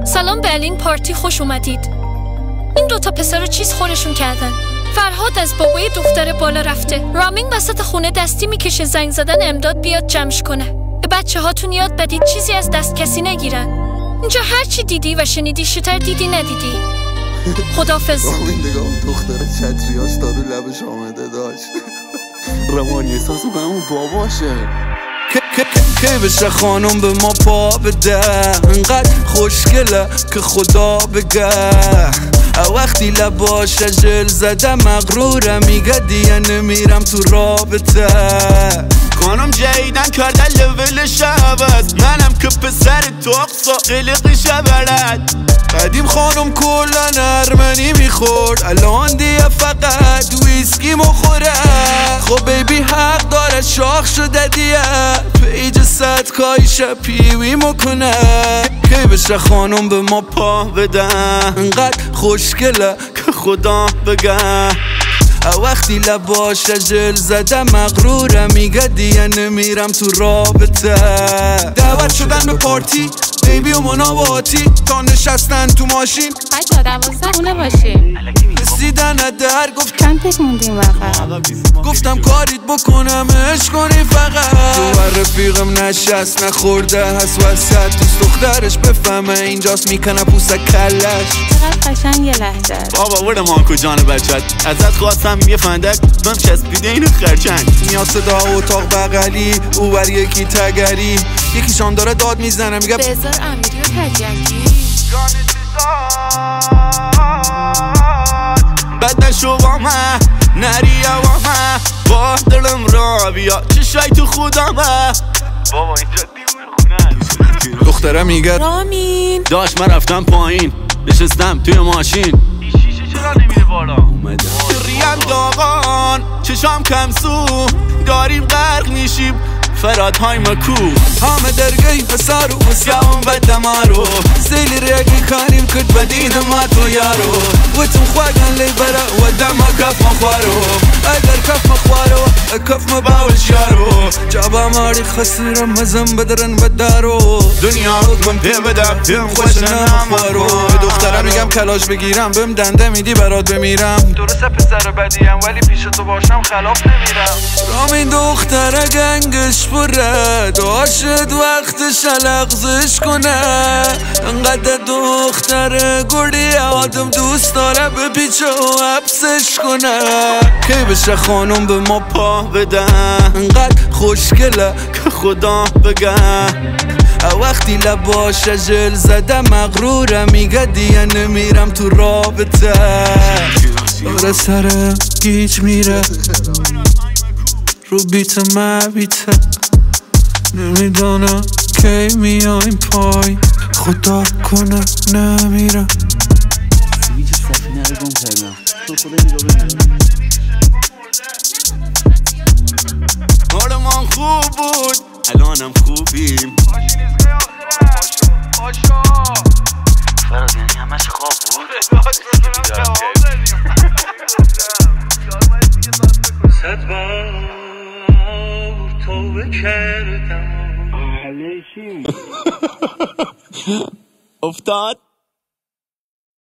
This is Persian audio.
سلام برلین پارتی، خوش اومدید. این دوتا پسر رو چیز خورشون کردن. فرهاد از بابای دختر بالا رفته. رامین وسط خونه دستی میکشه زنگ زدن امداد بیاد جمعش کنه. به بچه هاتون یاد بدید چیزی از دست کسی نگیرن. اینجا هر چی دیدی و شنیدی شتر دیدی ندیدی. خدافظ. رامین نگاه دختر چتریاش دارو لبش آمده داشت. روانی احساسو به همون باباشه. که بشه خانم به ما پا بده، انقدر خوشگله که خدا بگه. وقتی لباش جل زده مغروره، میگه دیگه نمیرم تو رابطه. خانم جدیدن کردن لولش عوض، منم که پسر تاقصا قلقش بلد. قدیم خانم کلن ارمنی میخورد، الان دیگه فقط ویسکی مخوره. خب بیبی حق داره شاخ شده دیگه، پیج صدکایش پیوی مکنه. که بشه خانم به ما پا بدن، انقدر خوشگله که خدا بگه. وقتی لباش جل زده مغروره، میگه دیگه نمیرم تو رابطه. دعوت شدن به پارتی بیبی و مناواتی، تا نشستن تو ماشین بچه 12 خونه باشیم. رسیدن در گفت چند تک موندیم واقعا. گفتم کاریت بکنم اش کنی فقط. تو رفیقم نشست نخورده هست وسط، دوست دخترش بفهمه اینجاست میکنه پوست کلش. چقدر قشنگ یه لحظه. بابا ورد مانکو جان بچت، ازت خواستم یه فندک بهم چسبیده اینو خرچنگ. میاد صدا اتاق بغلی، اوور یکی تگری، یکیشان داره داد میزنه میگه بذار امیری و تجنگی. بد نشو با من نری با من، با دلم را بیا چشای تو خودم. بابا اینجا دیوونه خونه. دختره میگه رامین داشت من رفتم پایین، نشستم توی ماشین. این شیشه چرا نمیره بالا؟ اومده ریم داغان چشام کمسو، داریم غرق میشیم فرادهای مکو. همه درگی پسارو مسیام بدمارو، زیلی ریگی کاریم کد بدید ما تو یارو. و تو خواهن لی برا و دما کف مخوارو، اگر کف مخوارو کف مباول شارو. جابا ماری خسرم مزم بدرن بدارو، دنیا رو کن پی بدم پیم خوش نمارو. به دختره میگم کلاش بگیرم، بهم دنده میدی برات بمیرم. درسته پسر بدیم ولی پیش تو باشم خلاف نمیرم. رامین دختره گنگش بره، داشت وقتش لغزش کنه. انقدر دختره گردی آدم دوست داره به پیچه و حبسش کنه. که بشه خانم به ما پا بدن، انقدر خوشگله که خدا بگه. وقتی لباش جل زده مغروره، میگه دیگه نمیرم تو رابطه. داره سر گیج میره رو بیت مبیته، نمیدانم کی میایم پای، خدا کنه نمیرم. سویچ سفینه رو گم کردم، تو خدا نگاه ببینم. حالمان خوب بود الانم خوبیم. فراد یعنی همش خواب بود. صد بار توبه کردم افتاد